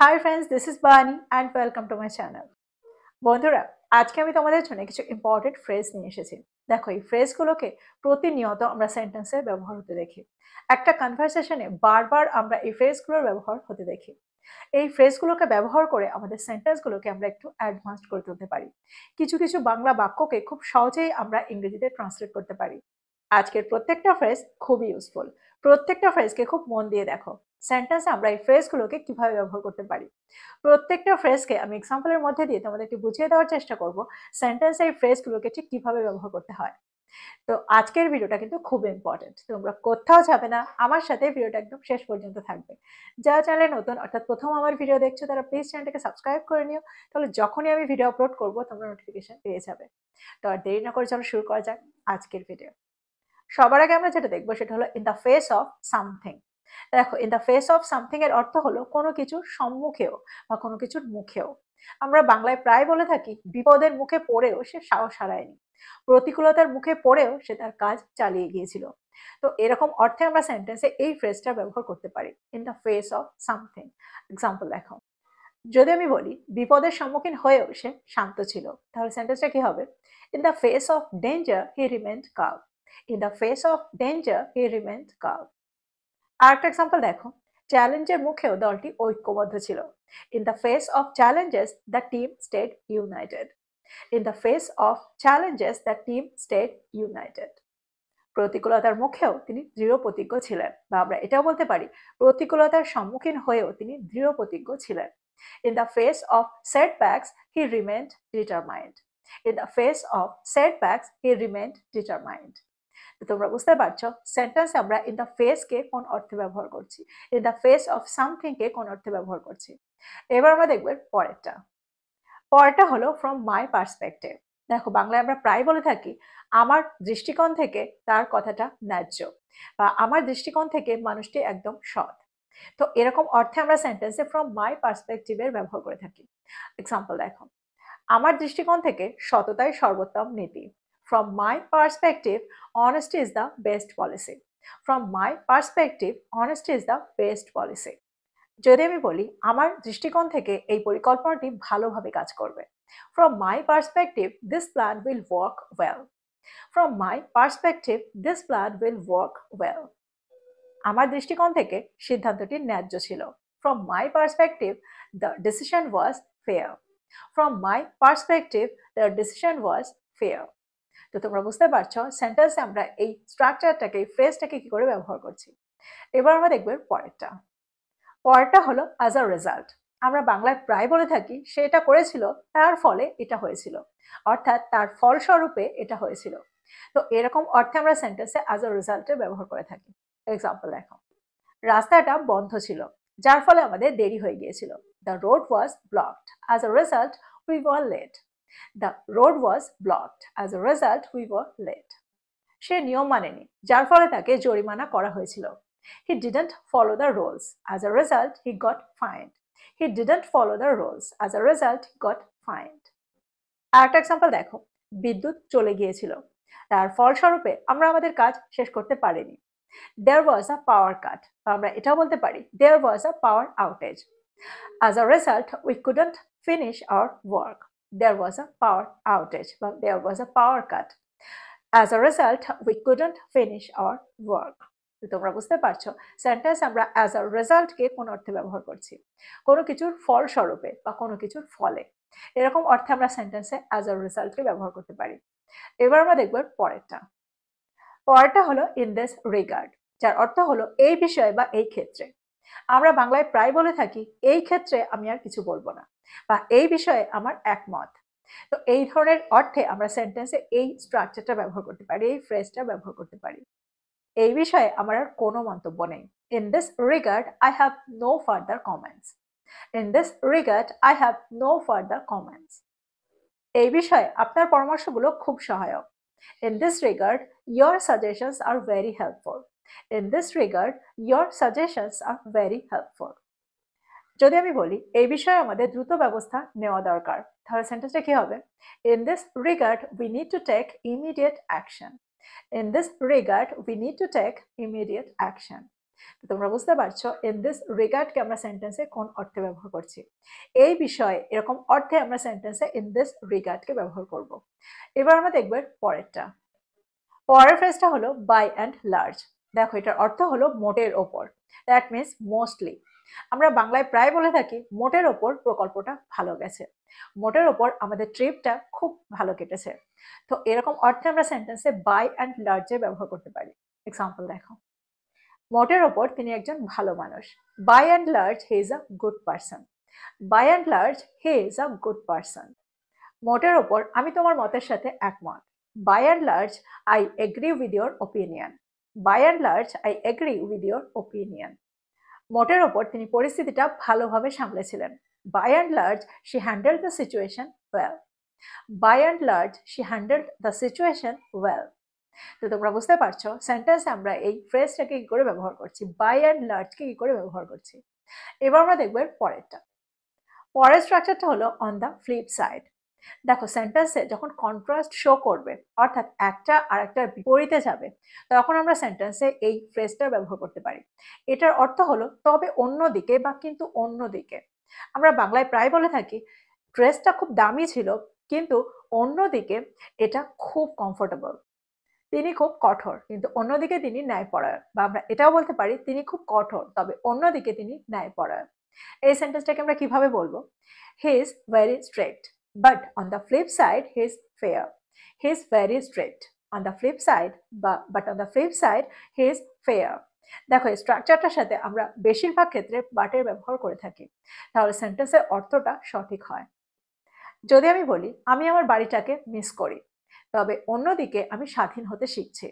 Hi friends, this is বানি and welcome to my channel. বন্ধুরা, আজকে আমি তোমাদের জন্য কিছু ইম্পর্টেন্ট ফ্রেজ নিয়ে এসেছি। দেখো, এই ফ্রেজগুলোকে প্রতিনিয়ত আমরা সেন্টেন্সে ব্যবহার হতে দেখি। একটা কনভারসেশনে বারবার আমরা এই ফ্রেজগুলোর ব্যবহার হতে দেখি। এই ফ্রেজগুলোকে ব্যবহার করে আমাদের সেন্টেন্সগুলোকে আমরা একটু অ্যাডভান্স করে তুলতে পারি। কিছু কিছু বাংলা বাক্যকে খুব সহজেই আমরা ইংরেজিতে ট্রান্সলেট করতে পারি। আজকের প্রত্যেকটা ফ্রেজ খুবই ইউজফুল। প্রত্যেকটা ফ্রেজকে খুব মন দিয়ে দেখো। সেন্টেন্সে আমরা এই ফ্রেজগুলোকে কিভাবে ব্যবহার করতে পারি। প্রত্যেকটা ফ্রেজকে আমি এক্সাম্পলের মধ্যে দিয়ে তোমাদেরকে বুঝিয়ে দেওয়ার চেষ্টা করব সেন্টেন্সে এই ফ্রেজগুলোকে ঠিক কিভাবে ব্যবহার করতে হয়। তো আজকের ভিডিওটা কিন্তু খুব ইম্পর্টেন্ট, তোমরা কোথাও যাবে না, আমার সাথে ভিডিওটা একদম শেষ পর্যন্ত থাকবে। যারা চ্যানেলে নতুন অর্থাৎ প্রথম আমার ভিডিও দেখছো তারা প্লিজ চ্যানেলটাকে সাবস্ক্রাইব করে নিও, তাহলে যখনই আমি ভিডিও আপলোড করবো তোমরা নোটিফিকেশন পেয়ে যাবে। তো আর দেরি না করে চলো শুরু করা যাক আজকের ভিডিও। সবার আগে আমরা যেটা দেখবো সেটা হলো in the face of something. দেখো, in the face of something এর অর্থ হলো কোনো কিছুর সম্মুখেও বা কোনো কিছুর মুখেও। আমরা বাংলায় প্রায় বলে থাকি বিপদের মুখে পড়েও সে সাহস হারায়নি, প্রতিকূলতার মুখে পড়েও সে তার কাজ চালিয়ে গিয়েছিল। তো এরকম অর্থে আমরা সেন্টেন্সে এই ফ্রেজটা ব্যবহার করতে পারি, in the face of something. Example দেখো, যদি আমি বলি বিপদের সম্মুখীন হয়েও সে শান্ত ছিল, তাহলে সেন্টেন্সটা কি হবে? In the face of danger he remained calm. In the face of danger he remained calm. আরেকটা এক্সাম্পল দেখো, চ্যালেঞ্জের মুখেও দলটি ঐক্যবদ্ধ ছিল। In the face of challenges the team stayed united. In the face of challenges the team stayed united. প্রতিকূলতার মুখেও তিনি দৃঢ় প্রতিজ্ঞ ছিলেন, বা আমরা এটাও বলতে পারি প্রতিকূলতার সম্মুখীন হয়েও তিনি দৃঢ় প্রতিজ্ঞ ছিলেন। In the face of সেটব্যাকস he রিমেন্ড determined. In the face of সেটব্যাকস he রিমেন্ড determined. তোমরা বুঝতে পারছো সেন্টেন্স আমরা ইন দ্য ফেস কে কোন অর্থে ব্যবহার করছি, in the face of something কে কোন অর্থে ব্যবহার করছি। এবার আমরা দেখব পরেরটা। পরেরটা হলো ফ্রম মাই পার্সপেক্টিভ। দেখো, বাংলায় আমরা প্রায় বলে থাকি আমার দৃষ্টিকোণ থেকে তার কথাটা ন্যায্য, বা আমার দৃষ্টিকোণ থেকে মানুষটি একদম সৎ। তো এরকম অর্থে আমরা সেন্টেন্সে ফ্রম মাই পার্সপেক্টিভের ব্যবহার করে থাকি। এক্সাম্পল দেখো, আমার দৃষ্টিকোণ থেকে সততাই সর্বোত্তম নীতি। From my perspective honesty is the best policy. From my perspective honesty is the best policy. যদি আমি বলি আমার দৃষ্টিকোণ থেকে এই পরিকল্পনাটি ভালোভাবে কাজ করবে, from my perspective this plan will work well. From my perspective this plan will work well. আমার দৃষ্টিকোণ থেকে সিদ্ধান্তটি ন্যায্য ছিল। From my perspective the decision was fair. From my perspective the decision was fair. তো তোমরা বুঝতে পারছো সেন্টেন্সে আমরা এই স্ট্রাকচারটাকে, এই ফ্রেজটাকে কি করে ব্যবহার করছি। এবার আমরা দেখব পরেরটা। পরেরটা হলো অ্যাজ আ রেজাল্ট। আমরা বাংলায় প্রায় বলে থাকি সে এটা করেছিল তার ফলে এটা হয়েছিল, অর্থাৎ তার ফলস্বরূপে এটা হয়েছিল। তো এরকম অর্থে আমরা সেন্টেন্সে অ্যাজ আ রেজাল্টের ব্যবহার করে থাকি। এক্সাম্পল দেখো, রাস্তাটা বন্ধ ছিল যার ফলে আমাদের দেরি হয়ে গিয়েছিল। The road was blocked as a result we were late. The road was blocked as a result we were late. সে নিয়ম মানেনি যার ফলে তাকে জরিমানা করা হয়েছিল। He didn't follow the rules. As a result, he got fined. He didn't follow the rules. As a result, he got fined. আরেকটা এক্সাম্পল দেখো, বিদ্যুৎ চলে গিয়েছিল তার ফলস্বরূপে আমরা আমাদের কাজ শেষ করতে পারিনি। There was a power cut. আমরা এটাও বলতে পারি there was a power outage. As a result, we couldn't finish our work. There was a power outage. There was a power cut. As a result, we couldn't finish our work. তোমরা বুঝতে পারছো sentence আমরা as a রেজাল্টকে কোন অর্থে ব্যবহার করছি, কোনো কিছুর ফলস্বরূপে বা কোনো কিছুর ফলে। এরকম অর্থে আমরা সেন্টেন্সে অ্যাজ আ রেজাল্টকে ব্যবহার করতে পারি। এবার আমরা দেখব পরেরটা। পরেরটা হলো ইন দিস রিগার্ড, যার অর্থ হলো এই বিষয়ে বা এই ক্ষেত্রে। আমরা বাংলায় প্রায় বলে থাকি এই ক্ষেত্রে আমি আর কিছু বলবো না, বা এই বিষয়ে আমার একমত। তো এই ধরনের অর্থে আমরা সেন্টেন্সে এই স্ট্রাকচারটা ব্যবহার করতে পারি, এই ফ্রেজটা ব্যবহার করতে পারি। এই বিষয়ে আমার আর কোনো মন্তব্য নেই। In this regard I have no further comments. In this regard I have no further comments. এই বিষয়ে আপনার পরামর্শগুলো খুব সহায়ক। In this regard your suggestions are very helpful. In this regard your suggestions are very helpful. যদি আমি বলি এই বিষয়ে আমাদের দ্রুত ব্যবস্থা নেওয়া দরকার, তাহলে সেন্টেন্সটা কি হবে? In this regard we need to take immediate action. In this regard, we need to take immediate action. তো তোমরা বুঝতে পারছো ইন দিস রিগার্ডকে আমরা সেন্টেন্সে কোন অর্থে ব্যবহার করছি। এই বিষয়ে এরকম অর্থে আমরা সেন্টেন্সে ইন দিস রিগার্ডকে ব্যবহার করব। এবার আমরা দেখব পরেরটা। পরের ফ্রেজটা হলো বাই অ্যান্ড লার্জ। দেখো এটার অর্থ হলো মোটের ওপর, দ্যাট মিনস মোস্টলি। আমরা বাংলায় প্রায় বলে থাকি মোটের ওপর প্রকল্পটা ভালো গেছে, মোটের ওপর আমাদের ট্রিপটা খুব ভালো কেটেছে। তো এরকম অর্থে আমরা সেন্টেন্সে বাই অ্যান্ড লার্জে ব্যবহার করতে পারি। এক্সাম্পল দেখো, মোটের ওপর তিনি একজন ভালো মানুষ। By and large he is a good person. By and large he is a good person. মোটের ওপর আমি তোমার মতের সাথে একমত। By and large I agree with your opinion. By and large I agree with your opinion. মোটের ওপর তিনি পরিস্থিতিটা ভালোভাবে সামলেছিলেন। By and large she handled the situation well. By and large she handled the situation well. তো তোমরা বুঝতে পারছো সেন্টেন্সে আমরা এই ফ্রেজটাকে কি করে ব্যবহার করছি, বাই অ্যান্ড লার্জকে কি করে ব্যবহার করছি। এবার আমরা দেখবো এর পরেরটা। পরের স্ট্রাকচারটা হলো অন দ্য ফ্লিপ সাইড। দেখো সেন্টেন্সে যখন কন্ট্রাস্ট শো করবে, অর্থাৎ একটা আর একটার বিপরীতে যাবে, তখন আমরা সেন্টেন্সে এই ফ্রেজটা ব্যবহার করতে পারি। এটার অর্থ হলো তবে অন্যদিকে বা কিন্তু অন্যদিকে। আমরা বাংলায় প্রায় বলে থাকি ড্রেসটা খুব দামি ছিল, কিন্তু অন্যদিকে এটা খুব কমফোর্টেবল। তিনি খুব কঠোর, কিন্তু অন্যদিকে তিনি ন্যায়পরায়ণ। বা আমরা এটাও বলতে পারি তিনি খুব কঠোর, তবে অন্যদিকে তিনি ন্যায়পরায়ণ। এই সেন্টেন্সটাকে আমরা কিভাবে বলবো? He is very strict, but on the flip side he is fair. He is very strict. On the flip side, but on the flip side he is fair. দেখো এই স্ট্রাকচারটার সাথে আমরা বেশিরভাগ ক্ষেত্রে বাটের ব্যবহার করে থাকি, তাহলে সেন্টেন্সের অর্থটা সঠিক হয়। যদি আমি বলি আমি আমার বাড়িটাকে মিস করি, তবে অন্যদিকে আমি স্বাধীন হতে শিখছি।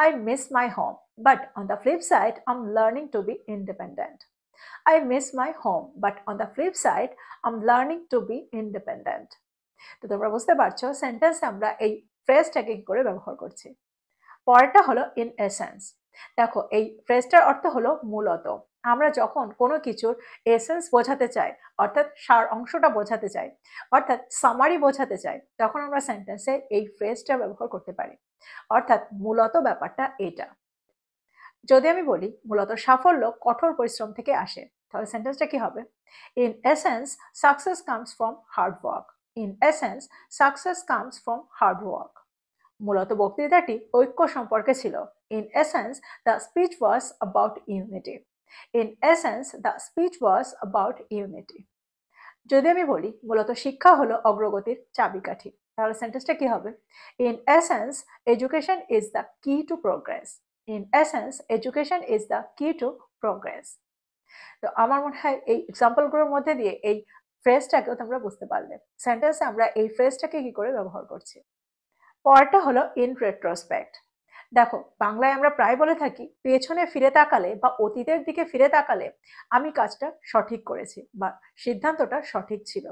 I miss my home, but on the flip side I'm learning to be independent. I miss my home, but on the flip side I'm learning to be independent. তো তোমরা বুঝতে পারছো সেন্টেন্সে আমরা এই ফ্রেজটাকে কি করে ব্যবহার করছি। পরেরটা হলো ইন এসেন্স। দেখো এই ফ্রেজটার অর্থ হলো মূলত। আমরা যখন কোনো কিছুর এসেন্স বোঝাতে চাই, অর্থাৎ সার অংশটা বোঝাতে চাই, অর্থাৎ সামারি বোঝাতে চাই, তখন আমরা সেন্টেন্সে এই ফ্রেজটা ব্যবহার করতে পারি। অর্থাৎ মূলত ব্যাপারটা এটা। যদি আমি বলি মূলত সাফল্য কঠোর পরিশ্রম থেকে আসে, তাহলে সেন্টেন্সটা কি হবে? In essence success comes from hard work. In essence success comes from hard work. মূলত বক্তৃতাটি ঐক্য সম্পর্কে ছিল। In essence the speech was about unity. In essence the speech was about unity. যদি আমি বলি মূলত শিক্ষা হলো অগ্রগতির চাবিকাঠি, তাহলে সেন্টেন্সটা কি হবে? In essence education is the key to progress. In essence education is the key to progress. তো আমার মনে হয় এই এক্সাম্পলগুলোর মধ্যে দিয়ে এই ফ্রেজটাকেও তোমরা বুঝতে পারলে সেন্টেন্সে আমরা এই ফ্রেজটাকে কি করে ব্যবহার করছি। পরেরটা হলো ইন রেট্রোস্পেক্ট। দেখো বাংলায় আমরা প্রায় বলে থাকি পেছনে ফিরে তাকালে বা অতীতের দিকে ফিরে তাকালে আমি কাজটা সঠিক করেছি বা সিদ্ধান্তটা সঠিক ছিল।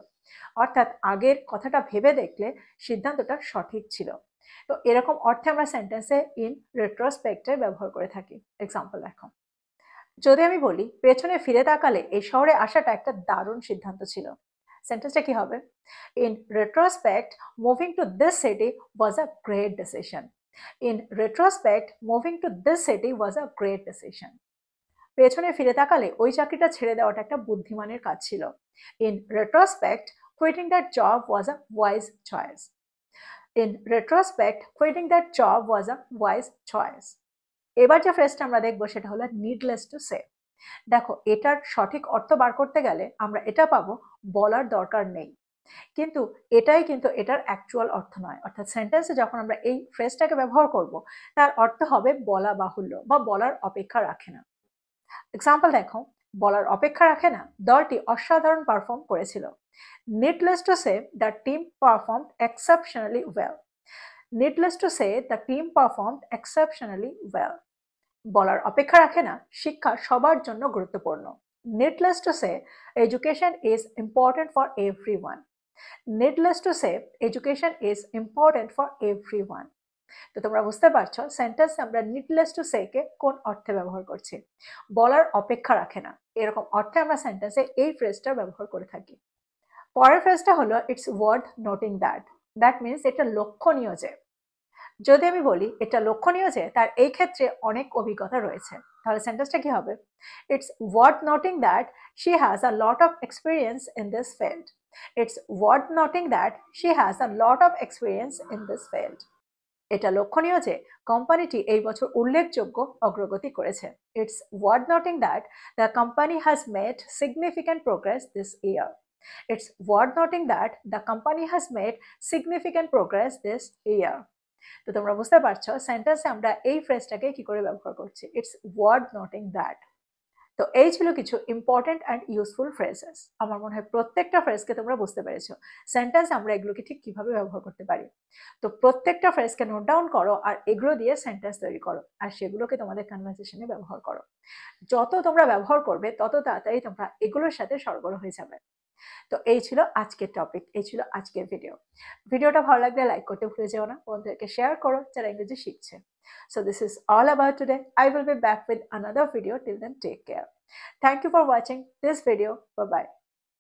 অর্থাৎ আগের কথাটা ভেবে দেখলে সিদ্ধান্তটা সঠিক ছিল। তো এরকম অর্থে আমরা সেন্টেন্সে ইন রেট্রোস্পেক্টের ব্যবহার করে থাকি। এক্সাম্পল দেখো, যদি আমি বলি পেছনে ফিরে তাকালে এই শহরে আসাটা একটা দারুণ সিদ্ধান্ত ছিল, সেন্টেন্সটা কি হবে? In retrospect moving to this city was a great decision. In retrospect moving to this city was a great decision. পেছনে ফিরে তাকালে ওই চাকরিটা ছেড়ে দেওয়াটা একটা বুদ্ধিমানের কাজ ছিল। In retrospect quitting that job was a wise choice. In retrospect quitting that job was a wise choice. এবার যে ফ্রেজটা আমরা দেখবো সেটা হলো নিডলেস টু সে। দেখো এটার সঠিক অর্থ বার করতে গেলে আমরা এটা পাবো বলার দরকার নেই, কিন্তু এটাই কিন্তু এটার অ্যাকচুয়াল অর্থ নয়। অর্থাৎ সেন্টেন্সে যখন আমরা এই ফ্রেজটাকে ব্যবহার করব তার অর্থ হবে বলা বাহুল্য বা বলার অপেক্ষা রাখে না। এক্সাম্পল দেখো, বলার অপেক্ষা রাখে না দলটি অসাধারণ পারফর্ম করেছিল। Needless to say the team performed exceptionally well. Needless to say the team performed exceptionally well. বলার অপেক্ষা রাখে না শিক্ষা সবার জন্য গুরুত্বপূর্ণ। Needless to say, education is important for everyone. Needless to say, education is important for everyone. তো তোমরা বুঝতে পারছো সেন্টেন্স আমরা নিডলেস টু সে কে কোন অর্থে ব্যবহার করছি। বলার অপেক্ষা রাখে না, এরকম অর্থে আমরা সেন্টেন্সে এই ফ্রেজটা ব্যবহার করে থাকি। পরের ফ্রেজটা হলো it's worth noting that. That means এটা লক্ষণীয় যে। যদি আমি বলি এটা লক্ষণীয় যে তার এই ক্ষেত্রে অনেক অভিজ্ঞতা রয়েছে, তাহলে সেন্টেন্সটা কি হবে? It's worth noting that she has a lot of experience in this field. It's worth noting that she has a lot of experience in this field. এটা লক্ষণীয় যে কোম্পানিটি এই বছর উল্লেখযোগ্য অগ্রগতি করেছে। It's worth noting that the company has made significant progress this year. It's worth noting that the company has made significant progress this ইয়ার। তো তোমরা বুঝতে পারছো সেন্টেন্সে আমরা এই ফ্রেজটাকে কি করে ব্যবহার করছি, ইটস ওয়ার্থ নোটিং দ্যাট। তো এই ছিল কিছু ইম্পর্টেন্ট অ্যান্ড ইউজফুল ফ্রেজেস। আমার মনে হয় প্রত্যেকটা ফ্রেজকে তোমরা বুঝতে পেরেছো সেন্টেন্সে আমরা এগুলোকে ঠিক কিভাবে ব্যবহার করতে পারি। তো প্রত্যেকটা ফ্রেজকে নোট ডাউন করো আর এগুলো দিয়ে সেন্টেন্স তৈরি করো আর সেগুলোকে তোমাদের কনভারসেশনে ব্যবহার করো। যত তোমরা ব্যবহার করবে তত তাড়াতাড়ি তোমরা এগুলোর সাথে সরগর হয়ে যাবে। তো এই ছিল আজকের টপিক, এই ছিল আজকের ভিডিও। ভিডিওটা ভালো লাগলে লাইক করতে ভুলে যেও না, বন্ধুদেরকে শেয়ার করো যারা ইংরেজি শিখছে। So this is all about today. I will be back with another video. Till then, take care. Thank you for watching this video. Bye bye.